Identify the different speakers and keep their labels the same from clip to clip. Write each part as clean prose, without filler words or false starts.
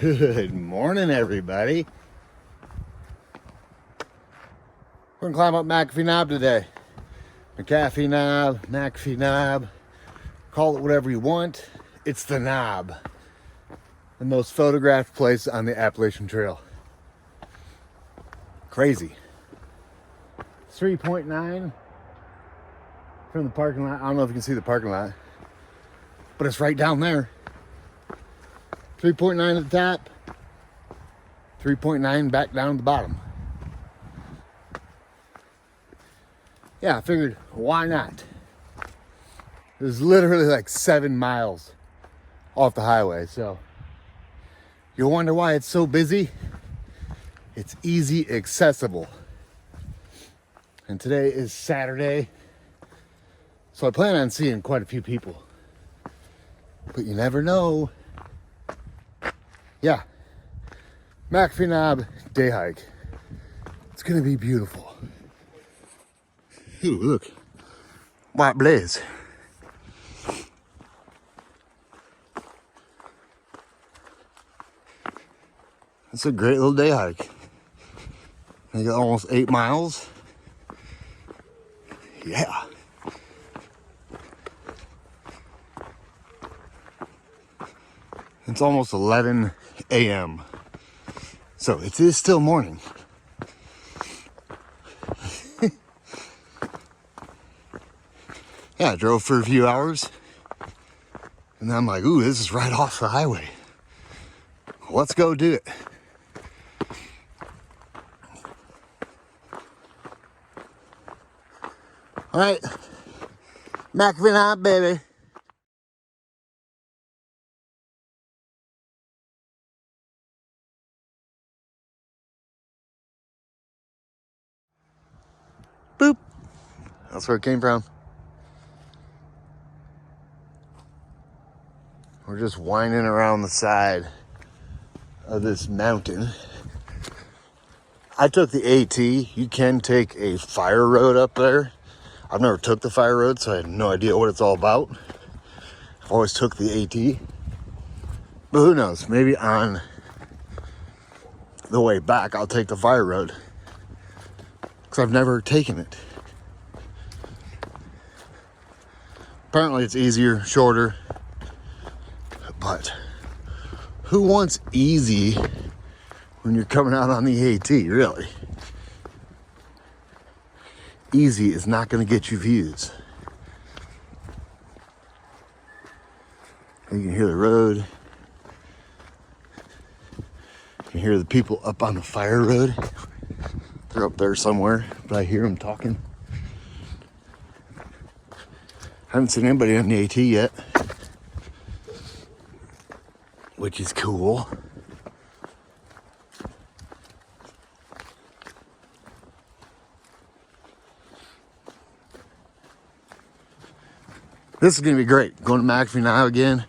Speaker 1: Good morning, everybody. We're gonna climb up McAfee Knob today. McAfee Knob, call it whatever you want. It's the knob. The most photographed place on the Appalachian Trail. Crazy. 3.9 from the parking lot. I don't know if you can see the parking lot, but it's right down there. 3.9 at the top, 3.9 back down at the bottom. Yeah, I figured, why not? It was literally like 7 miles off the highway, so you wonder why it's so busy? It's easy accessible. And today is Saturday, so I plan on seeing quite a few people. But you never know. Yeah, McAfee Knob day hike. It's gonna be beautiful. Ooh, look, white blaze. It's a great little day hike. I got almost 8 miles. Yeah. It's almost 11 a.m. So it is still morning. Yeah, I drove for a few hours. And then I'm like, ooh, this is right off the highway. Let's go do it. All right, McAfee Knob, baby. Boop. That's where it came from. We're just winding around the side of this mountain. I took the AT. You can take a fire road up there. I've never took the fire road, so I had no idea what it's all about. I've always took the AT. But who knows? Maybe on the way back, I'll take the fire road. Because I've never taken it. Apparently it's easier, shorter. But who wants easy when you're coming out on the AT, really? Easy is not going to get you views. You can hear the road. You can hear the people up on the fire road. They're up there somewhere, but I hear them talking. I haven't seen anybody on the AT yet, which is cool. This is going to be great. Going to McAfee Knob again.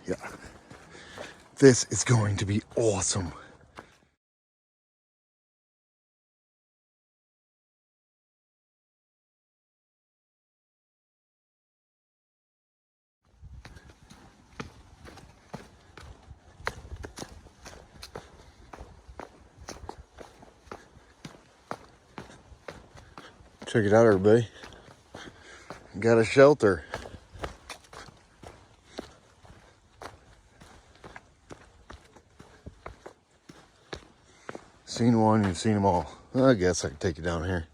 Speaker 1: Yeah. This is going to be awesome. Check it out, everybody. Got a shelter. Seen one, you've seen them all. I guess I can take you down here.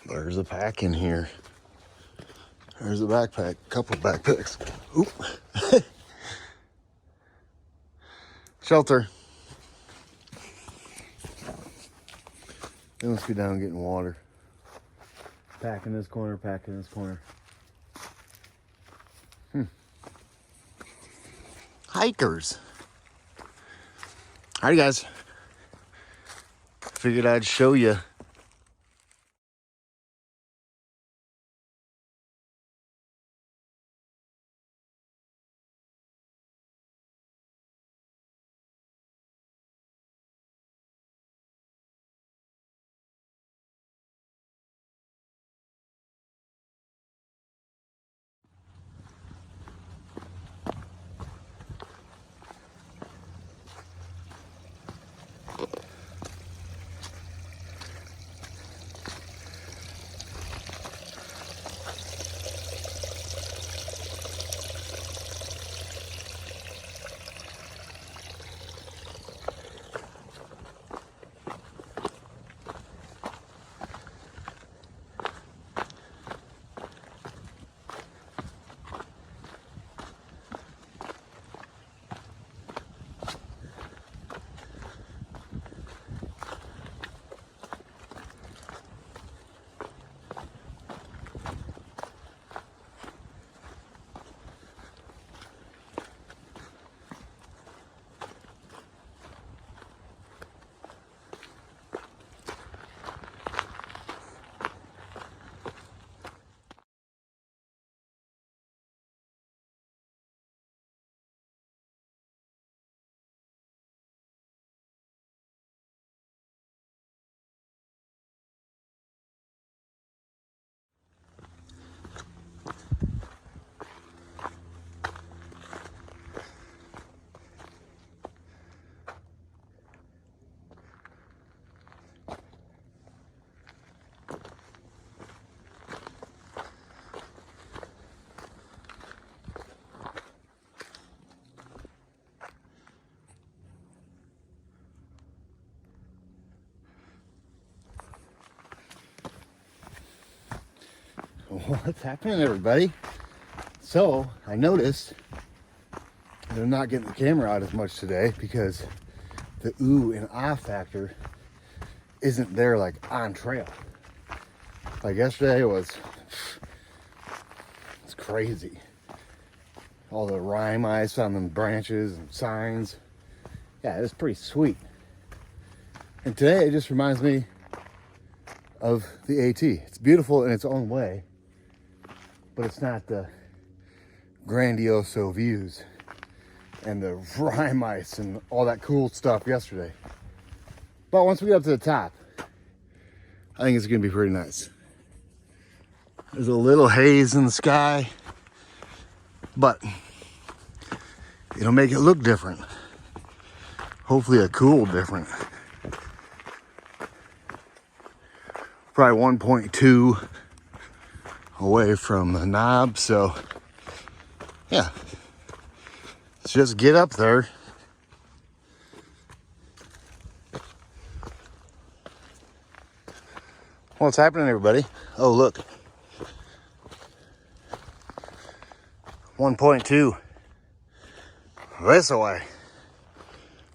Speaker 1: There's a pack in here. There's a backpack, couple backpacks. Oop. Shelter. They must be down getting water. Pack in this corner, pack in this corner. Hikers. Alright, guys. figured I'd show you. What's happening, everybody? So I noticed that I'm not getting the camera out as much today because the ooh and ah factor isn't there like on trail. Like yesterday it's crazy. All the rime ice on the branches and signs. Yeah, it's pretty sweet. And today it just reminds me of the AT. It's beautiful in its own way, but it's not the grandiose views and the rime ice and all that cool stuff yesterday. But once we get up to the top, I think it's gonna be pretty nice. There's a little haze in the sky, but it'll make it look different. Hopefully a cool different. Probably 1.2 away from the knob, so yeah. Let's just get up there. What's happening, everybody? Oh, look. 1.2 this way.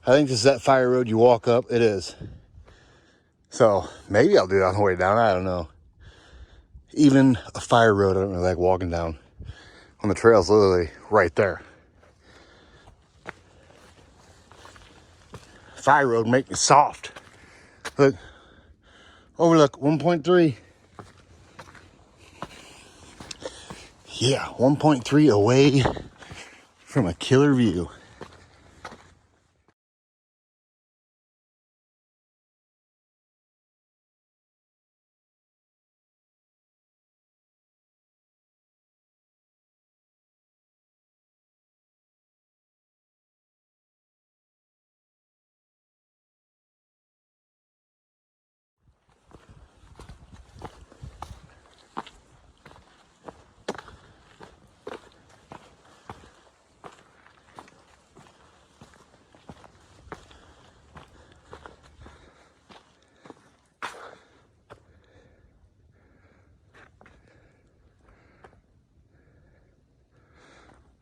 Speaker 1: I think this is that fire road you walk up. It is. So maybe I'll do it on the way down. I don't know. Even a fire road, I don't really like walking down when the trail's literally right there. Fire road make me soft. Look, overlook 1.3. Yeah, 1.3 away from a killer view.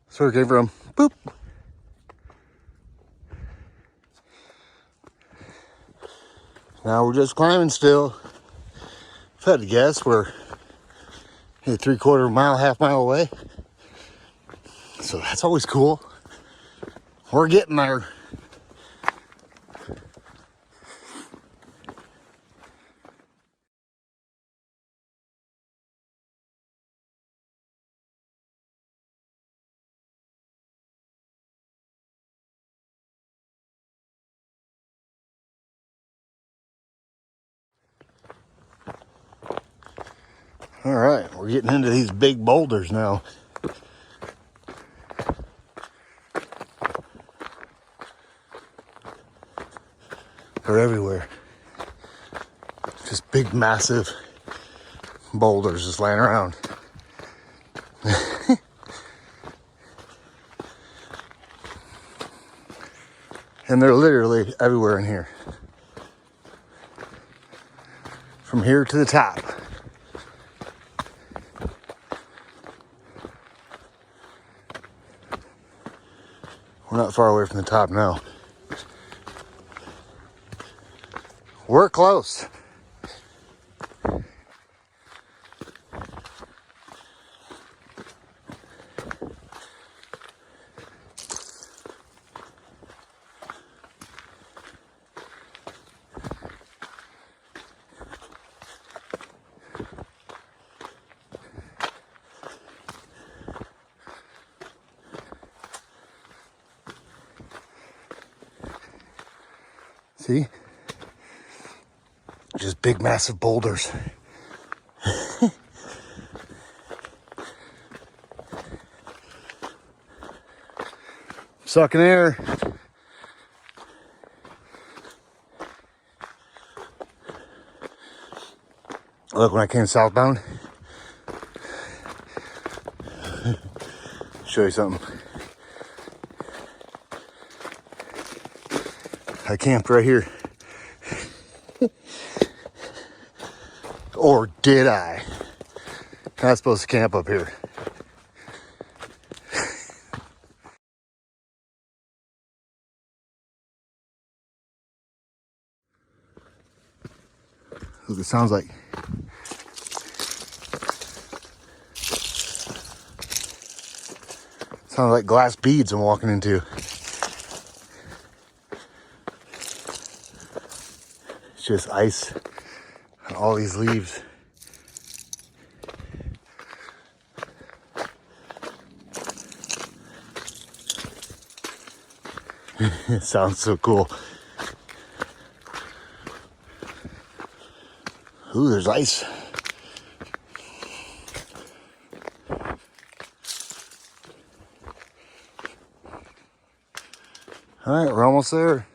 Speaker 1: That's where it came from. Boop. Now we're just climbing still. If I had to guess, we're a 3/4 mile, half mile away. So that's always cool. We're getting there. All right, we're getting into these big boulders now. They're everywhere. Just big, massive boulders just laying around. And they're literally everywhere in here. From here to the top. We're not far away from the top now. We're close. See? Just big, massive boulders. Sucking air. Look, when I came southbound, show you something. I camped right here. Or did I? I'm not supposed to camp up here. Look, it sounds like glass beads I'm walking into. It's just ice and all these leaves. It sounds so cool. Ooh, there's ice. All right, we're almost there.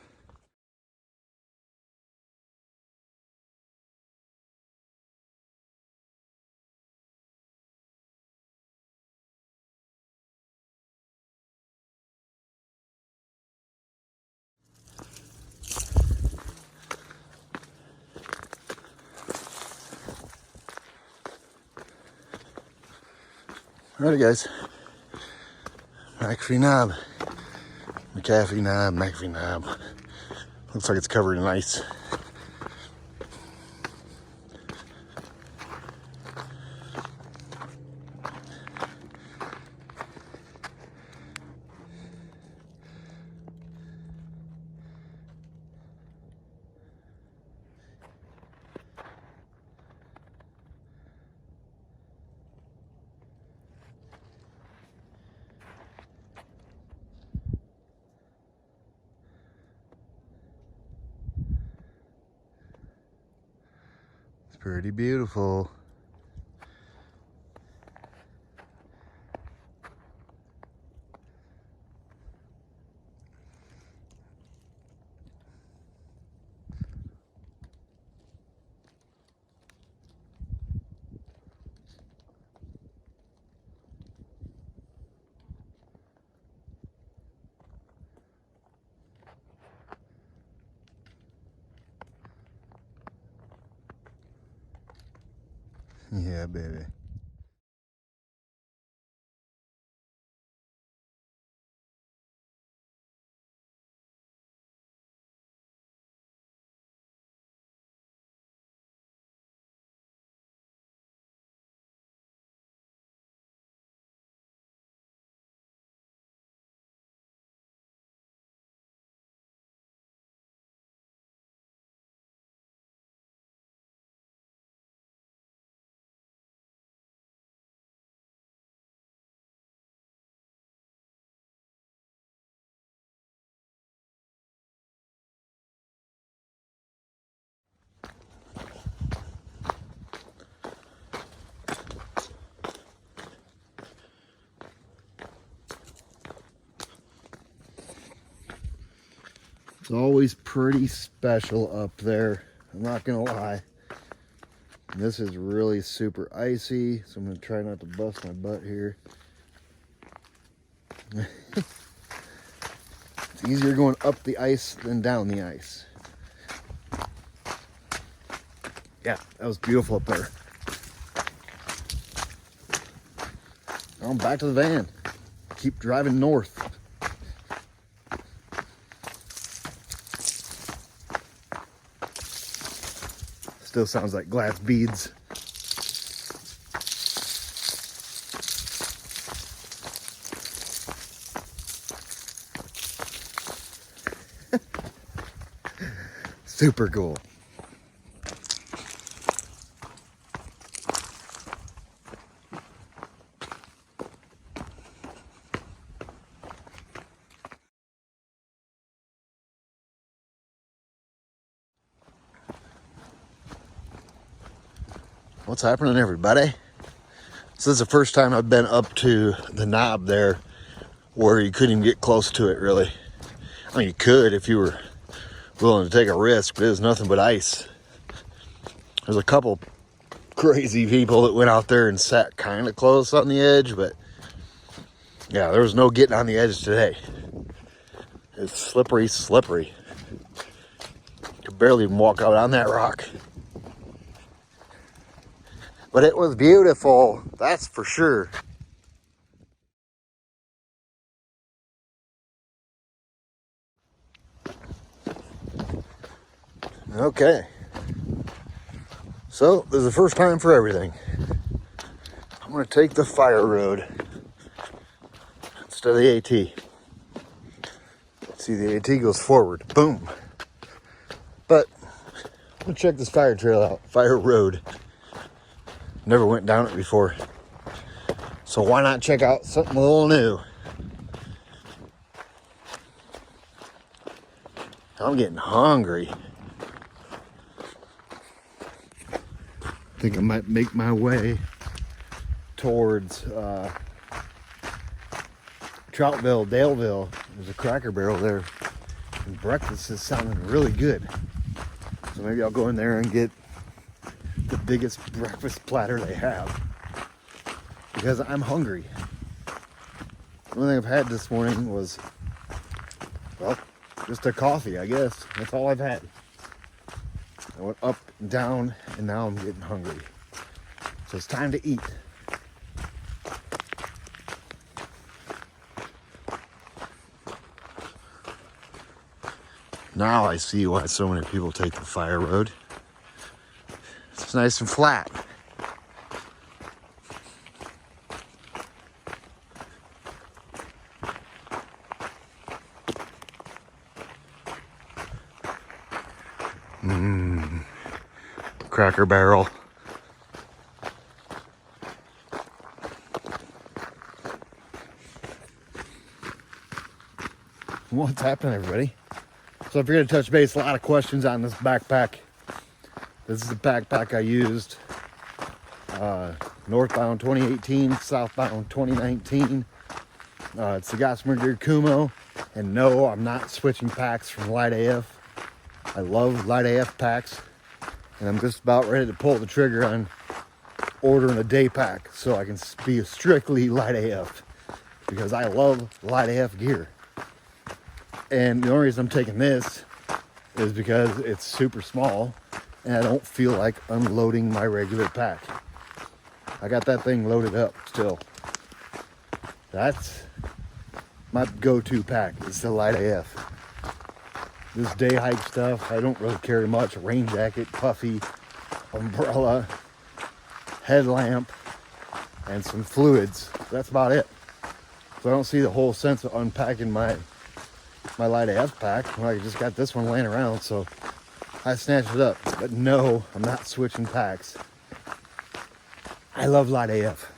Speaker 1: Alrighty, guys. McAfee knob. McAfee knob. Looks like it's covered in ice. It's pretty beautiful. Yeah, baby. It's always pretty special up there. I'm not gonna lie. This is really super icy, so I'm gonna try not to bust my butt here. It's easier going up the ice than down the ice. Yeah, that was beautiful up there. Now I'm back to the van. Keep driving north. Still sounds like glass beads. Super cool. What's happening, everybody? This is the first time I've been up to the knob there where you couldn't even get close to it, really. I mean, you could if you were willing to take a risk, but it was nothing but ice. There's a couple crazy people that went out there and sat kind of close on the edge, but yeah, there was no getting on the edge today. It's slippery, slippery. You could barely even walk out on that rock. But it was beautiful, that's for sure. Okay. So, this is the first time for everything. I'm going to take the fire road instead of the AT. See, the AT goes forward. Boom. But, I'm going to check this fire trail out. Fire road. Never went down it before. So why not check out something a little new? I'm getting hungry. I think I might make my way towards Troutville, Daleville. There's a Cracker Barrel there. And breakfast is sounding really good. So maybe I'll go in there and get the biggest breakfast platter they have. Because I'm hungry. The only thing I've had this morning was, well, just a coffee, I guess. That's all I've had. I went up and down, and now I'm getting hungry. So it's time to eat. Now I see why so many people take the fire road. It's nice and flat. Cracker Barrel. What's happening, everybody? So if you're going to touch base, a lot of questions on this backpack. This is the backpack I used. Northbound 2018, southbound 2019. It's the Gossamer Gear Kumo. And no, I'm not switching packs from Light AF. I love Light AF packs. And I'm just about ready to pull the trigger on ordering a day pack so I can be strictly Light AF. Because I love Light AF gear. And the only reason I'm taking this is because it's super small and I don't feel like unloading my regular pack. I got that thing loaded up still. That's my go-to pack. It's the Light AF. This day hike stuff, I don't really carry much. Rain jacket, puffy, umbrella, headlamp, and some fluids. That's about it. So I don't see the whole sense of unpacking my Light AF pack when I just got this one laying around, so I snatched it up. But no, I'm not switching packs. I love Light AF.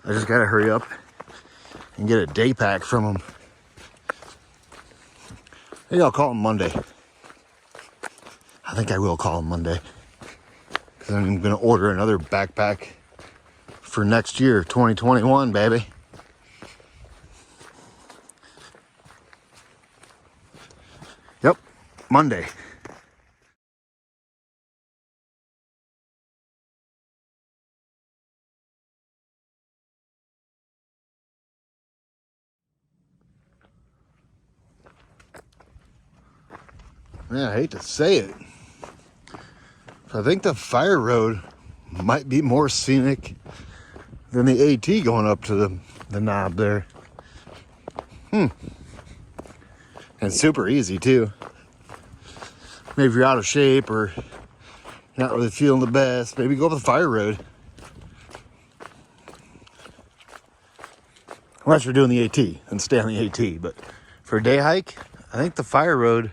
Speaker 1: I just gotta hurry up and get a day pack from them. Maybe I'll call them Monday. I think I will call them Monday. Because I'm gonna order another backpack for next year, 2021, baby. Monday. Man, I hate to say it, I think the fire road might be more scenic than the AT going up to the knob there. And super easy too. Maybe if you're out of shape or not really feeling the best, maybe go up the fire road. Unless you're doing the AT, then stay on the AT. But for a day hike, I think the fire road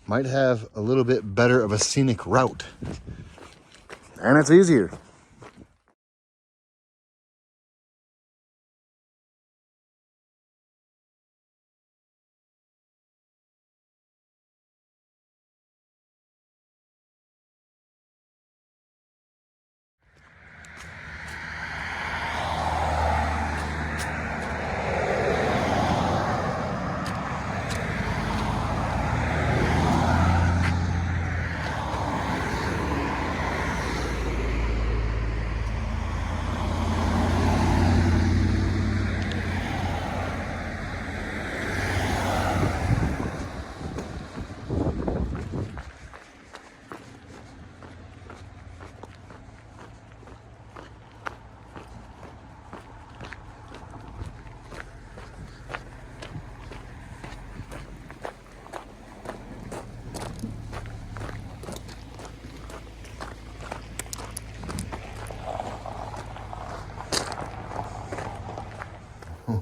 Speaker 1: might have a little bit better of a scenic route. And it's easier.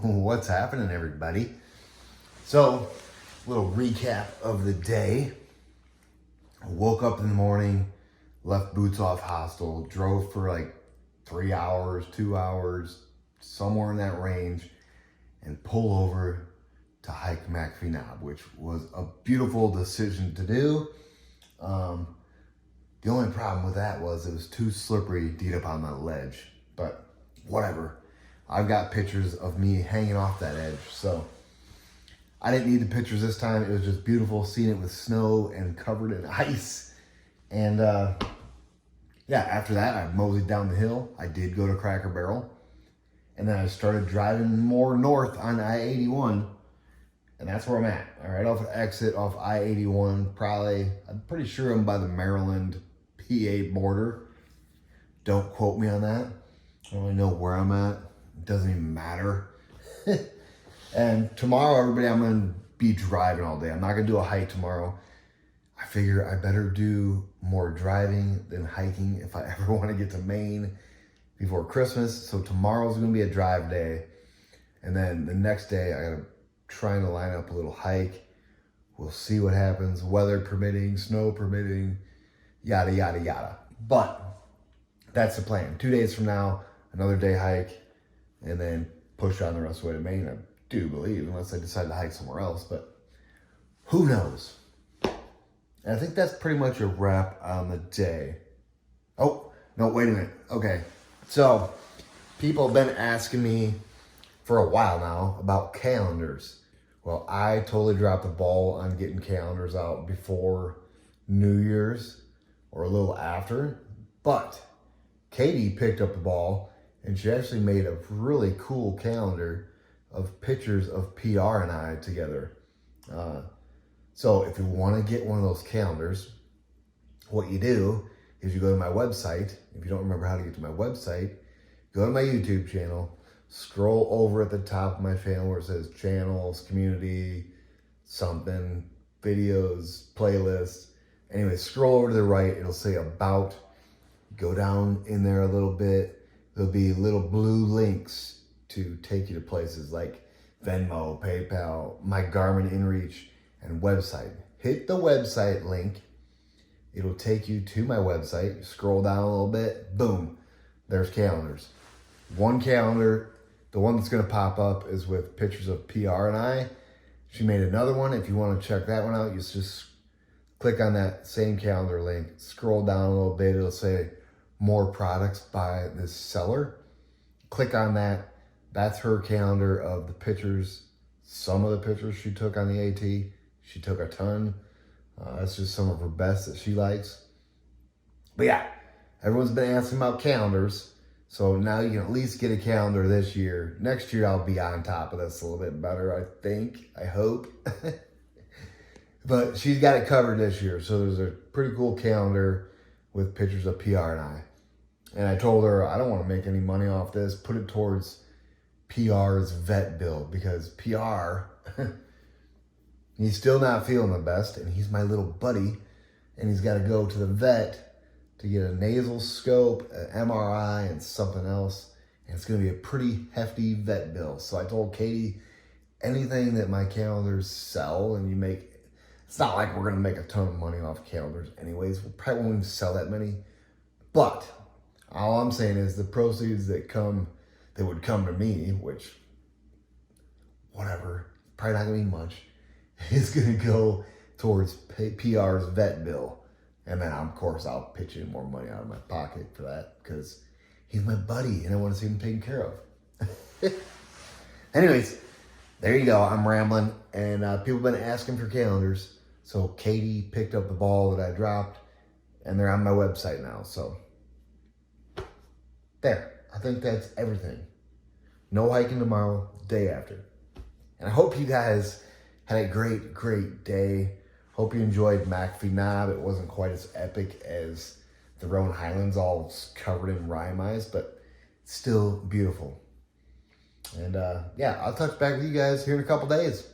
Speaker 1: What's happening, everybody? So, little recap of the day. I woke up in the morning, left Boots Off Hostel, drove for like 3 hours, 2 hours, somewhere in that range, and pull over to hike McAfee Knob, which was a beautiful decision to do. The only problem with that was it was too slippery to get up on that ledge, but whatever. I've got pictures of me hanging off that edge, so I didn't need the pictures this time. It was just beautiful seeing it with snow and covered in ice. And yeah, after that, I moseyed down the hill. I did go to Cracker Barrel. And then I started driving more north on I-81. And that's where I'm at. All right, off the exit off I-81. Probably, I'm pretty sure I'm by the Maryland PA border. Don't quote me on that. I don't really know where I'm at. It doesn't even matter. And tomorrow, everybody, I'm going to be driving all day. I'm not going to do a hike tomorrow. I figure I better do more driving than hiking if I ever want to get to Maine before Christmas. So tomorrow's going to be a drive day. And then the next day, I got to try to line up a little hike. We'll see what happens. Weather permitting, snow permitting, yada, yada, yada. But that's the plan. 2 days from now, another day hike, and then push on the rest of the way to Maine, I do believe, unless I decide to hike somewhere else. But who knows? And I think that's pretty much a wrap on the day. Oh, no, wait a minute. Okay, so people have been asking me for a while now about calendars. Well, I totally dropped the ball on getting calendars out before New Year's or a little after. But Katie picked up the ball and she actually made a really cool calendar of pictures of PR and I together. So if you want to get one of those calendars, what you do is you go to my website. If you don't remember how to get to my website, go to my YouTube channel, scroll over at the top of my channel where it says channels, community, something, videos, playlists. Anyway, scroll over to the right. It'll say about. Go down in there a little bit. There'll be little blue links to take you to places like Venmo, PayPal, my Garmin InReach, and website. Hit the website link. It'll take you to my website. Scroll down a little bit. Boom. There's calendars. One calendar, the one that's going to pop up is with pictures of PR and I. She made another one. If you want to check that one out, you just click on that same calendar link. Scroll down a little bit. It'll say more products by this seller. Click on that. That's her calendar of the pictures. Some of the pictures she took on the AT. She took a ton. That's just some of her best that she likes. But yeah, everyone's been asking about calendars. So now you can at least get a calendar this year. Next year, I'll be on top of this a little bit better, I think. I hope. But she's got it covered this year. So there's a pretty cool calendar with pictures of PR and I. And I told her, I don't want to make any money off this. Put it towards PR's vet bill. Because PR, he's still not feeling the best. And he's my little buddy. And he's got to go to the vet to get a nasal scope, an MRI, and something else. And it's going to be a pretty hefty vet bill. So I told Katie, anything that my calendars sell and you make, it's not like we're going to make a ton of money off calendars anyways. We probably won't even sell that many. But all I'm saying is the proceeds that would come to me, which, whatever, probably not going to be much, is going to go towards PR's vet bill. And then, of course, I'll pitch in more money out of my pocket for that because he's my buddy and I want to see him taken care of. Anyways, there you go. I'm rambling. And people have been asking for calendars. So Katie picked up the ball that I dropped and they're on my website now. So there. I think that's everything. No hiking tomorrow, day after. And I hope you guys had a great, great day. Hope you enjoyed McAfee Knob. It wasn't quite as epic as the Roan Highlands, all covered in rime eyes, but still beautiful. And yeah, I'll touch back with you guys here in a couple days.